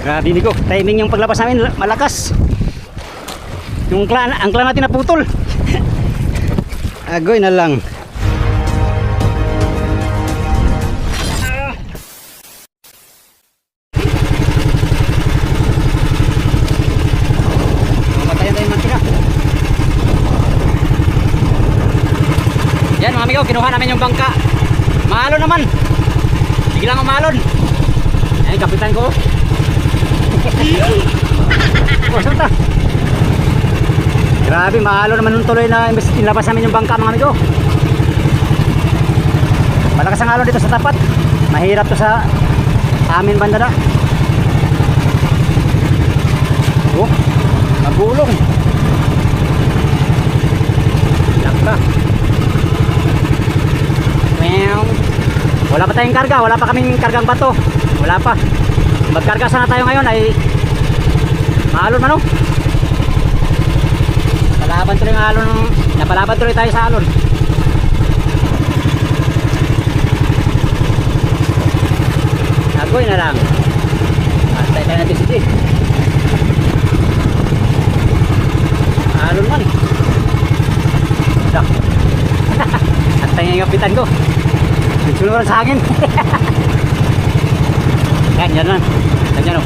Grabe ni ko, timing yung paglabas namin malakas. Yung ang clan natin naputol. Agoy na lang. Matayan tayo mantika. Yan mga amigo, kinuha namin yung bangka. Maalon naman. Biglang umalon. Ayan, kapitan ko. Wasunta. Grabe, maalo naman nung tuloy na imbes nilabas namin yung bangka mga amigo. Malakas ang alon dito sa tapat. Mahirap to sa amin banda na. Oh, magulong. Lakta. Wala pa tayong karga, wala pa kaming kargang bato. Wala pa. Magkarga sana tayo ngayon ay maalon man oh. Palaban tuloy ang alon, napalaban tuloy tayo sa alon. Agoy na lang. Antay tayo natin sige. Alon man. Antay nga yung kapitan ko. Sunod sa hangin. Yan lang. Yan o.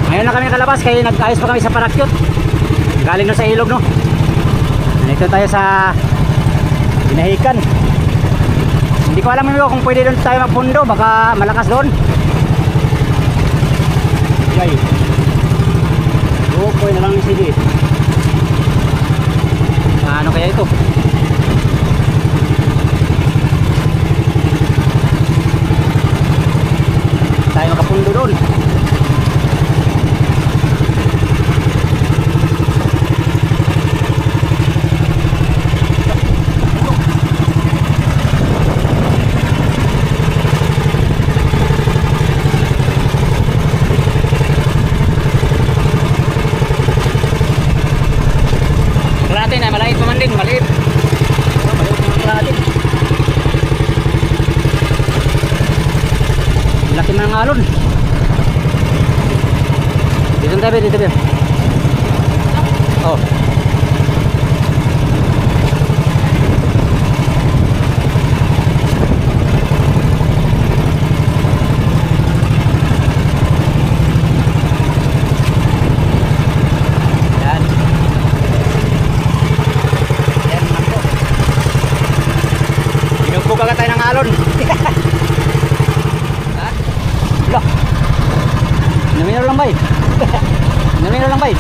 Ngayon na kami nakalabas kaya nag-ayos pa kami sa parakyot. Galing na sa ilog no. Nandito tayo sa Binahikan. Hindi ko alam kung pwede doon tayo magpundo. Baka malakas doon. Yay. Bukoy na lang sige. Ano kaya ito? Tayo makapundo doon. Kalahati na, maliit pa man din, maliit. Maliit na kalahati. Laki na ng alon. Dito tayo, dito tayo. Oh. Yan. Yan, mango. Pinagbuka ka tayo ng alon. Namino lang bay. Namino lang bay.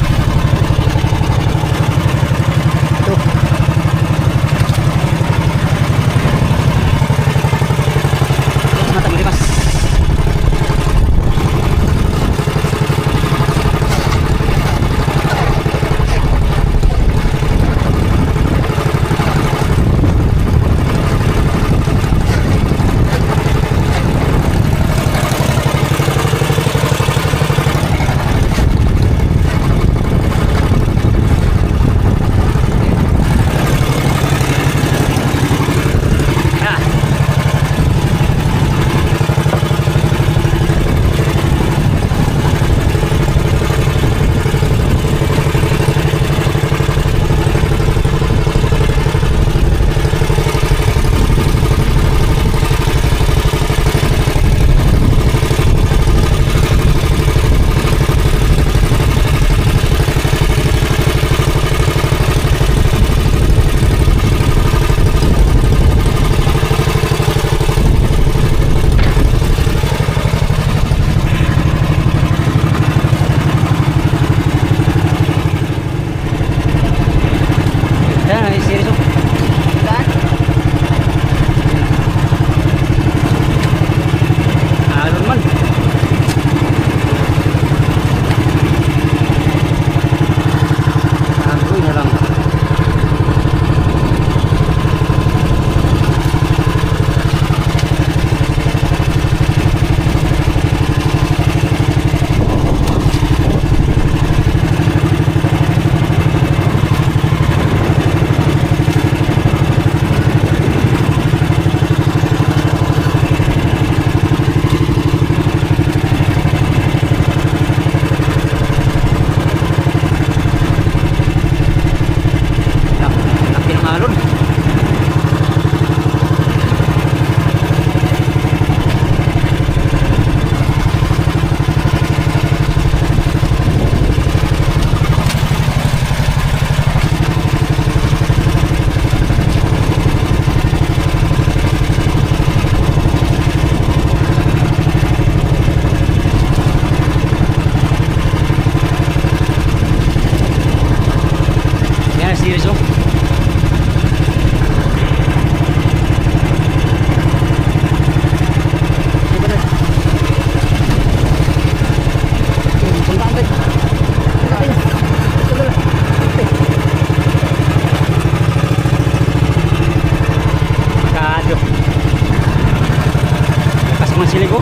naman sila ko.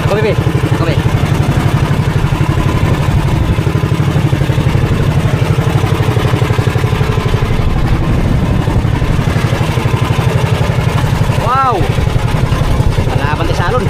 Ako, bebe. Ako, bebe. Wow! Kalaban tayo sa alon.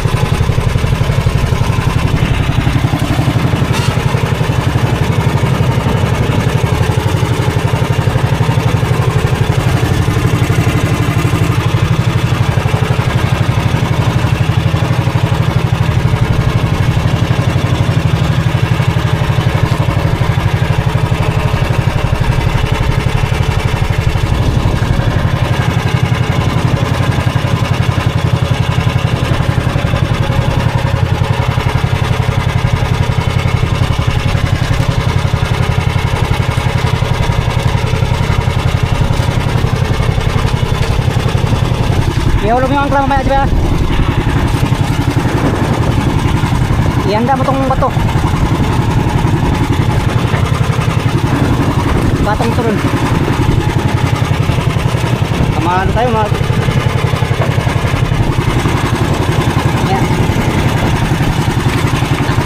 Ihulog yung angkla mamaya, diba? Ihanda mo tong bato. Batong ito rin. Tamahan tayo mga. Ayan.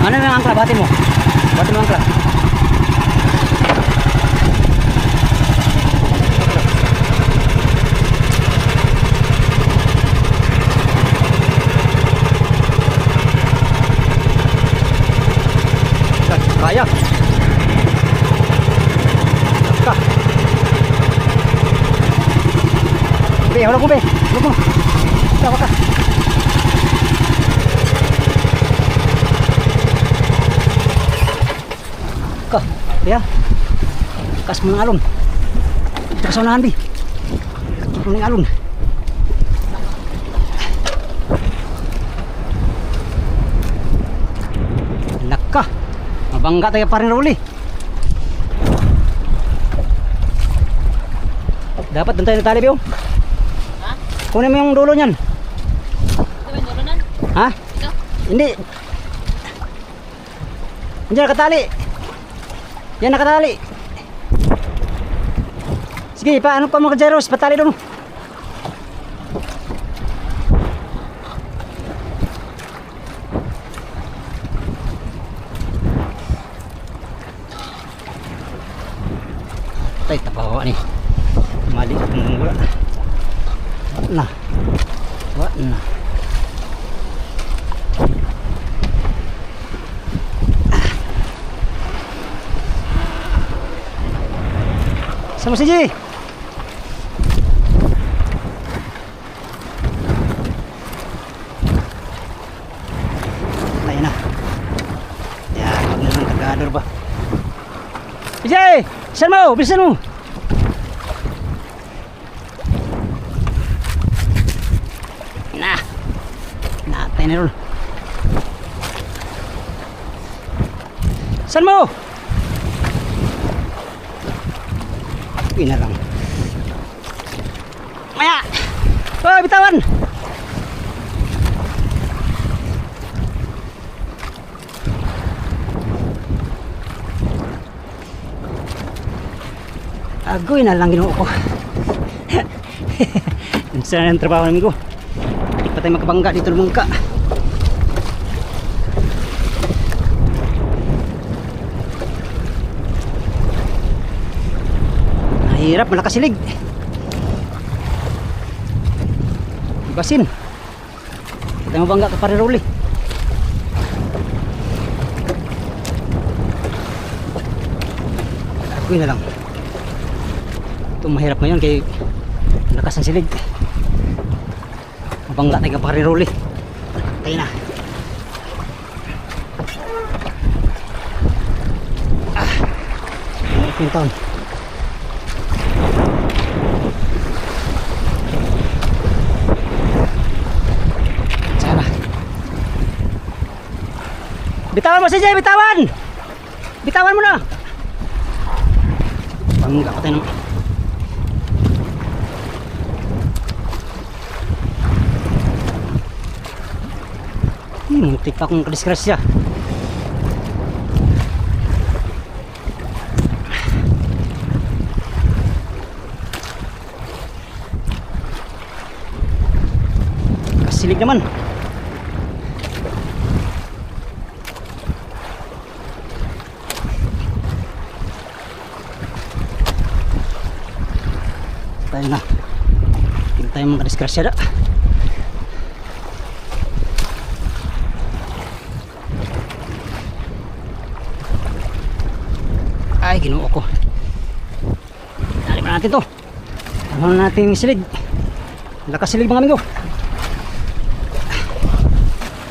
Ano yung angkla? Bati mo. Bati mo angkla. Kaya. Ka. Be, hulog mo be. Hulog mo. Tawa ka. Ka. Ya. Kas mo ng alon. Ito sa unahan, be. Kas mo ng alon. Naka. Mabangga tayo pa rin uli. Dapat doon tayo natali, Bio. Ha? Kunin mo yung dulo niyan. Ito ba yung dulo nun? Ha? Ito? Hindi. Hindi nakatali. Yan nakatali. Sige, paano pa mga Jeros? Patali doon. Tay, tapawa ni. Mali ang gula. Na. Wa na. Sama si Ji. Lain na. Ya, wag na lang tagador ba. Ji, bilisan mo, bilisan mo. Nah. Natay na ron. Saan mo? Uwi na lang. Maya! Oh, bitawan! Agoy na lang ginoo ko. Minsan na yung trabaho namin ko. Hindi pa tayo makabangga dito lumangka. Mahirap, malakas silig. Ibasin. Hindi tayo mabangga ka pariruli. Agoy na lang. Ito mahirap ngayon kay lakas ng silig. Mabangga tayo ka pariruli. Tayo na. Pinton. Sana. Bitawan mo si Jay, bitawan! Bitawan mo na! Bangga ka tayo ng... Muntik pa akong kadisgrasya. Kasilig naman. Tayo na. Hindi tayo mga kadisgrasya na. Ay, ginoo ko. Dali pa natin to. Ano na natin yung silig. Lakas silig mga amigo.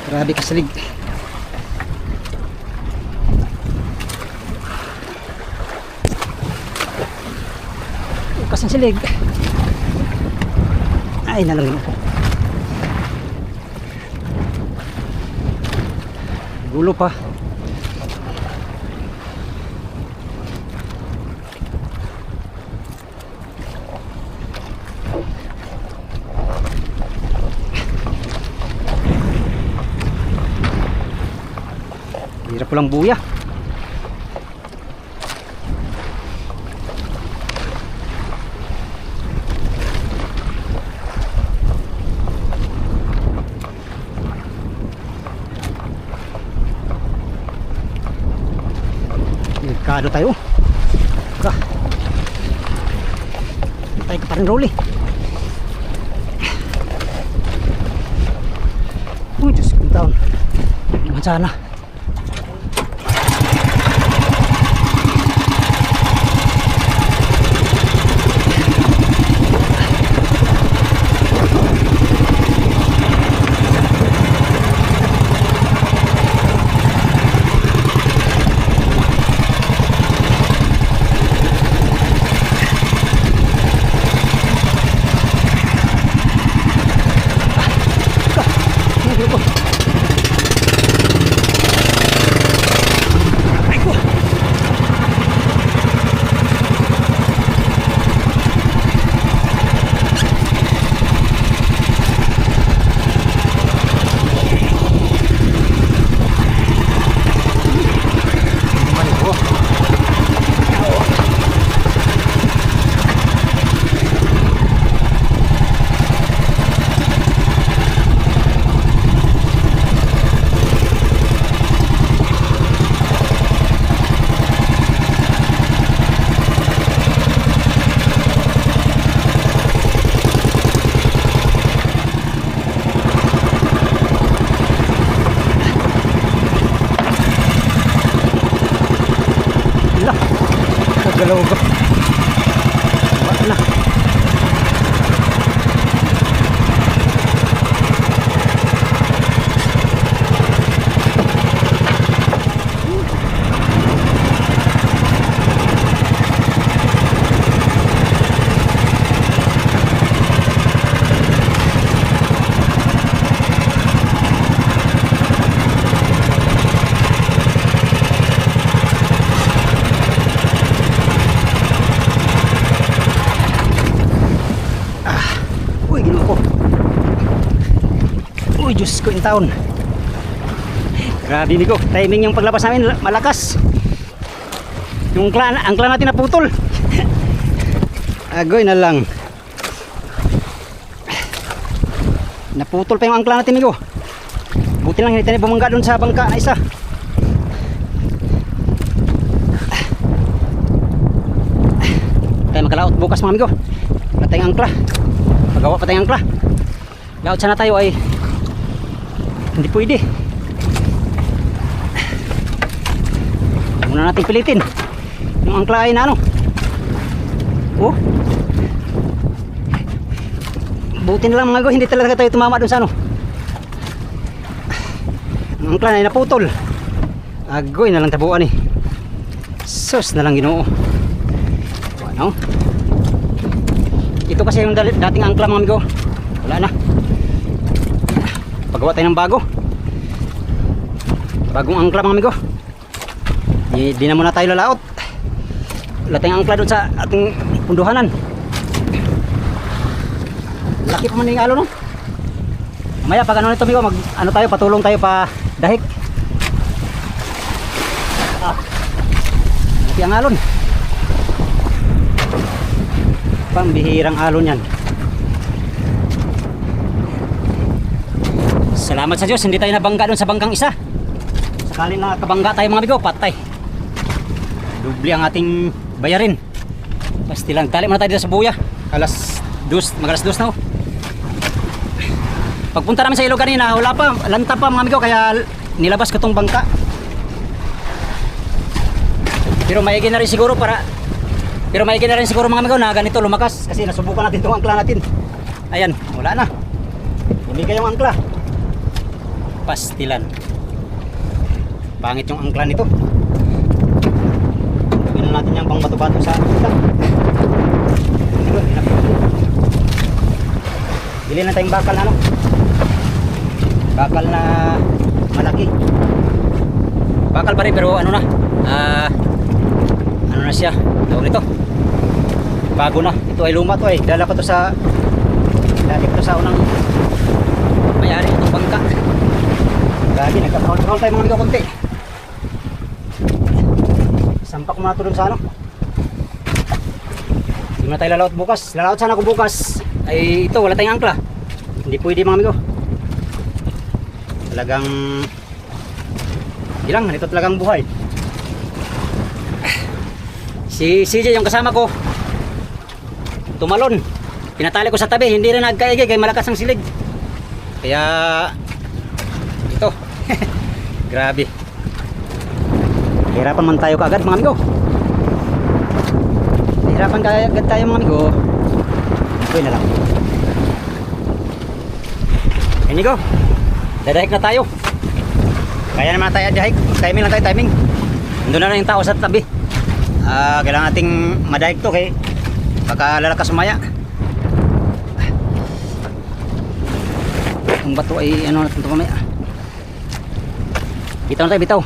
Grabe kasilig. Lakas ang silig. Ay, nalang ko. Gulo pa. Hirap ko lang buya. Delikado tayo. Ka. Tayo ka pa rin rolly. Uy, Diyos kong taon. Naman sana. Galaw ko. Wala na. Uy, Diyos ko in town. Grabe ko, timing yung paglabas namin malakas. Yung angkla natin naputol. Agoy na lang. Naputol pa yung angkla natin, amigo. Buti lang hindi tayo bumangga dun sa bangka na isa. Tayo makalaot bukas mga amigo. Wala tayong angkla. Magawa pa tayong angkla. Laot sana tayo ay hindi pwede. Muna natin pilitin yung angkla ay na ano. Oh, buti na lang mga go, hindi talaga tayo tumama dun sa ano. Ang angkla ay naputol. Agoy na lang tabuan eh. Sus na lang Ginoo. Ano? Ito kasi yung dating angkla mga amigo. Wala na. Pagawa tayo ng bagong angkla mga amigo. Di na muna tayo lalaot. Wala tayong angkla doon sa ating punduhanan. Laki pa man yung alo no. Maya pag ano nito Migo, mag ano tayo, patulong tayo pa dahik. Laki ang alon. Pambihirang alon yan. Salamat sa Diyos, hindi tayo nabangga doon sa bangkang isa. Sakali na kabangga tayo mga Migo, patay. Dubli ang ating bayarin. Basti lang, tali muna tayo dito sa buya. Mag-alas 2 na oh. Pagpunta namin sa ilog kanina, wala pa, lanta pa mga Migo, kaya nilabas ko tong bangka. Pero maigi na rin siguro mga Migo na ganito lumakas kasi nasubukan natin itong angkla natin. Ayan, wala na. Hindi kayong angkla. Pastilan. Pangit yung angkla nito. Gawin na natin yung pang bato-bato sa angkla. Bili na tayong bakal na ano. Bakal na malaki. Bakal pa rin pero ano na. Ano na siya? Tawag nito. Bago na. Ito ay luma to eh. Dala ko to sa unang may-ari itong bangka. Grabe, nagkakahol-kahol tayo mga Migo konti. Sampak muna ito dun sa ano. Hindi na tayo lalaot bukas. Lalaot sana ako bukas. Ay ito, wala tayong angkla. Hindi pwede mga Migo. Talagang ilang, ito talagang buhay. Si CJ yung kasama ko tumalon. Pinatali ko sa tabi, hindi rin nagkaigi kaya malakas ang silig. Kaya ito. Grabe. Hirapan man tayo kaagad mga Migo. Hirapan kaagad tayo mga Migo. Okay na lang. Here you go. Dadahik na tayo. Kaya naman tayo dahik. Timing lang tayo, timing. Nandun na lang yung tao sa tabi. Kailangan nating madahik to kay baka lalakas sumaya. Ang bato ay ano natin ito mamaya. Bitaw na tayo, bitaw.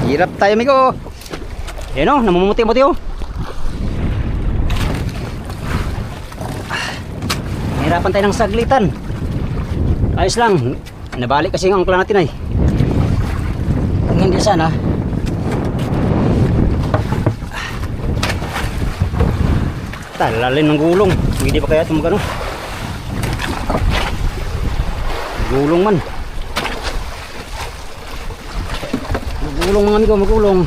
Hirap tayo Migo. Yan o, namumuti-muti o. Hirapan tayo ng saglitan. Ayos lang. Nabalik kasi ang angkla natin ay. Kung hindi sana. Talalim ng gulong. Hindi pa kaya itong magano. Gulong man. Magulong mga Migo, magulong.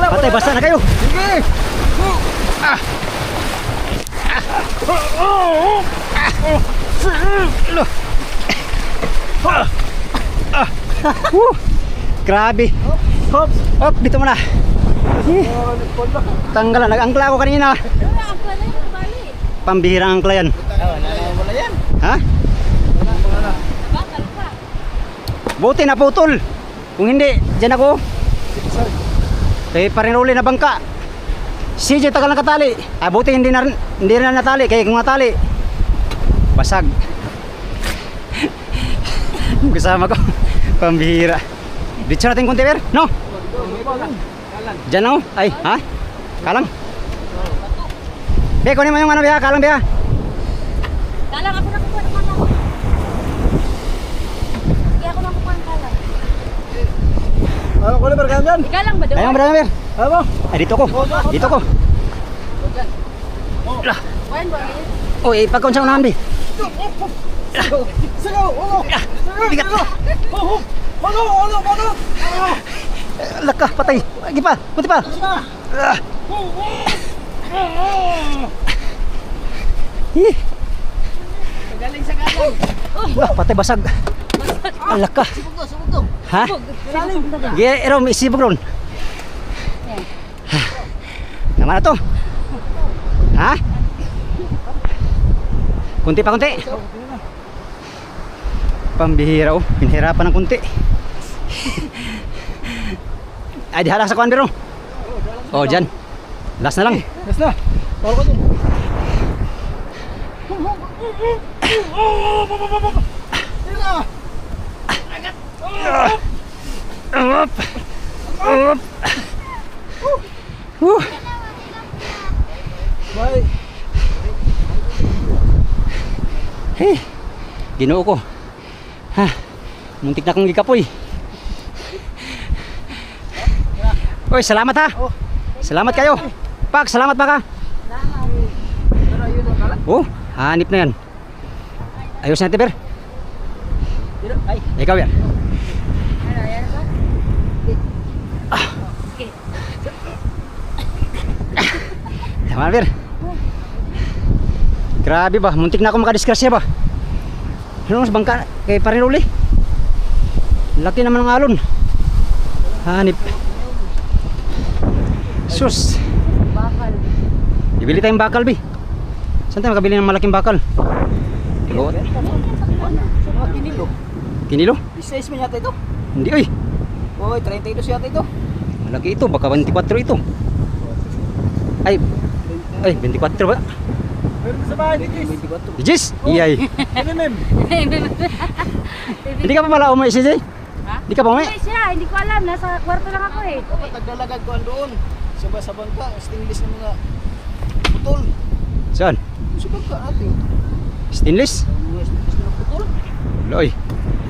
Patay, basta na kayo. Sige. Grabe. Hop, hop, dito mo na. Tanggalan, nag-angkla ako kanina. Pambihirang angkla yan. Wala yan. Ha? Buti na putol. Kung hindi, dyan ako. Kaya paring uli na bangka. CJ tagal na katali. Buti hindi na natali. Kaya kung natali, basag. Kasama ko. Pambihira. Dito natin konti, Ber. No? Diyan lang, oh. Ay, ha? Kalang. Be, kunin mo yung ano, Bea. Kalang, Bea. Kalang ako nakukuha ng kalang. Kaya ako nakukuha ng kalang. Ano ko na bergangan? Ikalang ba doon? Ayun, Ber. Ber. Ano? Ay, dito ko. Dito ko. Lah. Kuhaan ba? Oh, ipagkaon sa unahan, Be. Sigaw! Ulo! Bigat. Ano? Laka, patay. Lagi pa. Kunti pa. Ah. Ih. Galing sa galang. Wah, patay basag. Laka. Subog to. Ha? Gaya, ero, may isibog ron. Naman na to. Ha? Kunti pa, kunti. Pambihira, oh. Pinhirapan ng kunti. Ay, di halang sa kuhan, biro. Oh, dyan. Last na lang. Yes na. Tawag ko dun. Up. Up. Bye. Hey, Ginoo ko. Ha, muntik na akong gikapoy. Oy, salamat ha. Salamat kayo. Pak, salamat pa ka. Oh, hanip na yan. Ayos na, Tiber. Ay. Ikaw yan. Ano, yan ba? Tama, Ber. Grabe ba, muntik na ako makadiskrasya ba. Ano mas bangka kay Parinuli? Laki naman ng alon. Hanip. Sus. Bakal. Bibili tayong bakal, Bi. Saan tayo makabili ng malaking bakal? Tigo. Mga kinilo. Kinilo? Isize mo yata ito? Hindi, oy. Oy, 32 yata ito. Malaki ito, baka 24 ito. Ay, 24 ba? Meron sa bahay ni Chris. 24. Jis? Iyay. MM. Hindi ka pa pala umuwi si Jay? Ha? Hindi ka pa umuwi? Ay, siya, hindi ko alam. Nasa kwarto lang ako eh. Taglalagag ko doon. Sa bangka, stainless ng mga putol. Saan? Sa bangka natin. Stainless? Mga stainless na putol. Loy.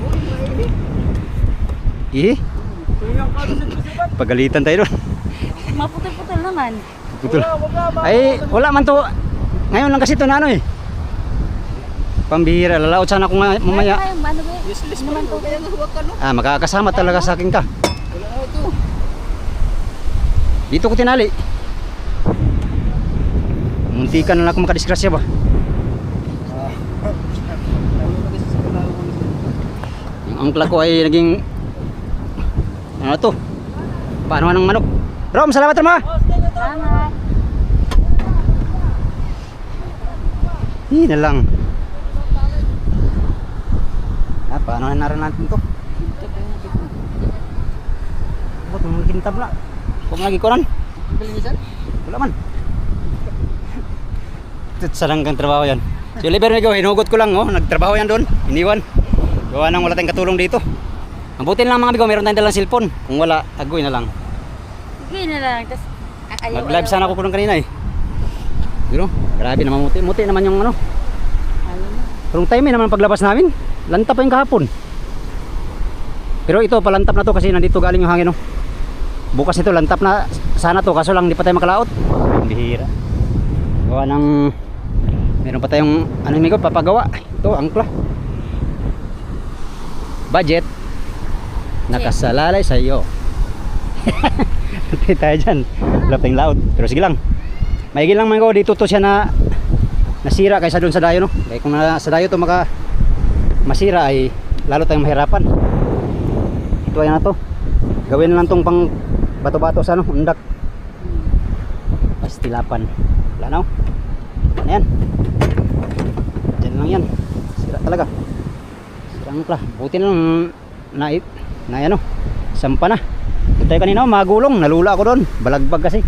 Oy, maili. Ihi? Tingnan ka doon sa Tusibat. Pagalitan tayo doon. Maputol-putol naman. Putol. Ay, wala man to. Ngayon lang kasi ito na ano eh. Pambihira, lalaot sana ako mamaya. Ay, ano ba? Useless naman to. Kaya nahuwag ka no? Ah, makakasama talaga sa akin ka. Wala na ito. Dito ko tinali. Muntikan na lang ako makadisgrasya ba. Yung angkla ko ay naging ano to? Paano ng manok? Rom, salamat Rom ha. Salamat. Hindi na lang. Ah, paano na narin natin to? Ba't mo kintab na? Kung lagi ko ran? Wala man. Sarang kang trabaho yan. Si Oliver Migo, hinugot ko lang oh. Nagtrabaho yan doon. Iniwan. Gawa nang wala tayong katulong dito. Mabuti lang mga amigo, meron tayong dalang cellphone. Kung wala, agoy na lang. Sige na lang. Tapos, Mag-live sana ako po nung kanina eh. Pero, grabe naman muti. Muti naman yung ano. Pero time naman paglabas namin. Lantap pa yung kahapon. Pero ito, palantap na to kasi nandito galing yung hangin oh. Bukas ito, lantap na sana to. Kaso lang, hindi pa tayo makalaot. Bihira. Gawa ng... Meron pa tayong, ano yung papagawa. Ito, angkla. Budget. Nakasalalay sa iyo. Hindi tayo dyan. Wala tayong laot. Pero sige lang. Maigi lang man ko dito to siya na nasira kaysa doon sa dayo no. Kaya kung sa dayo to masira ay lalo tayong mahirapan. Ito ay na to. Gawin na lang tong pang bato-bato sa ano, undak. Pastilapan. Wala na. Ano yan? Diyan lang yan. Sira talaga. Sirang pala. Buti na lang na ano. Sampa na. Ito tayo kanina magulong. Nalula ako doon. Balagbag kasi.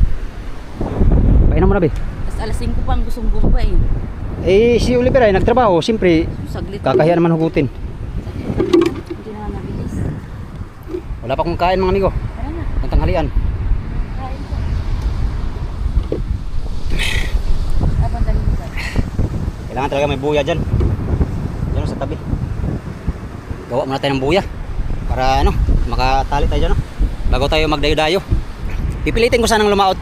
Painan mo na be. Tapos alas 5 pa ang gustong bumabain. Eh si Oliver ay nagtrabaho. Siyempre Saglit. kakahiya naman hugutin. Hindi Wala pa akong kain mga amigo. Tara na. Ng tanghalian. Kain po. Abang dali ko. Kailangan talaga may buya dyan. Dyan sa tabi. Gawa muna tayo ng buya. Para ano, makatali tayo dyan. No? Bago tayo magdayo-dayo. Pipilitin ko sanang lumaot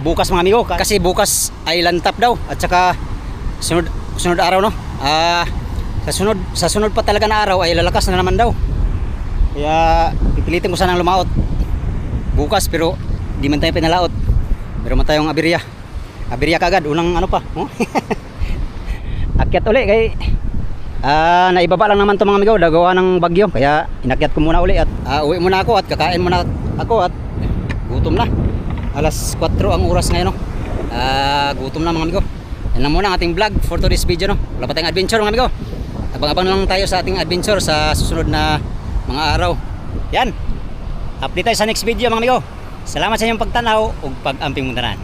bukas mga amigo. Kasi bukas ay lantap daw. At saka sunod araw no. Sa sunod pa talaga na araw ay lalakas na naman daw. Kaya pipilitin ko sanang lumaot bukas pero di man tayo pinalaot. Meron man tayong aberya. Aberya kagad. Unang ano pa. Oh? Akyat uli kay naibaba lang naman to mga amigo, dagawa ng bagyo, kaya inakyat ko muna uli at uwi muna ako at kakain muna ako at gutom na. Alas 4 ang oras ngayon no. Gutom na mga amigo. Yan lang muna ang ating vlog for today's video no. Wala pa tayong adventure mga amigo. Abang-abang lang tayo sa ating adventure sa susunod na mga araw. Yan. Update tayo sa next video mga amigo. Salamat sa inyong pagtanaw ug pag-amping muntanan.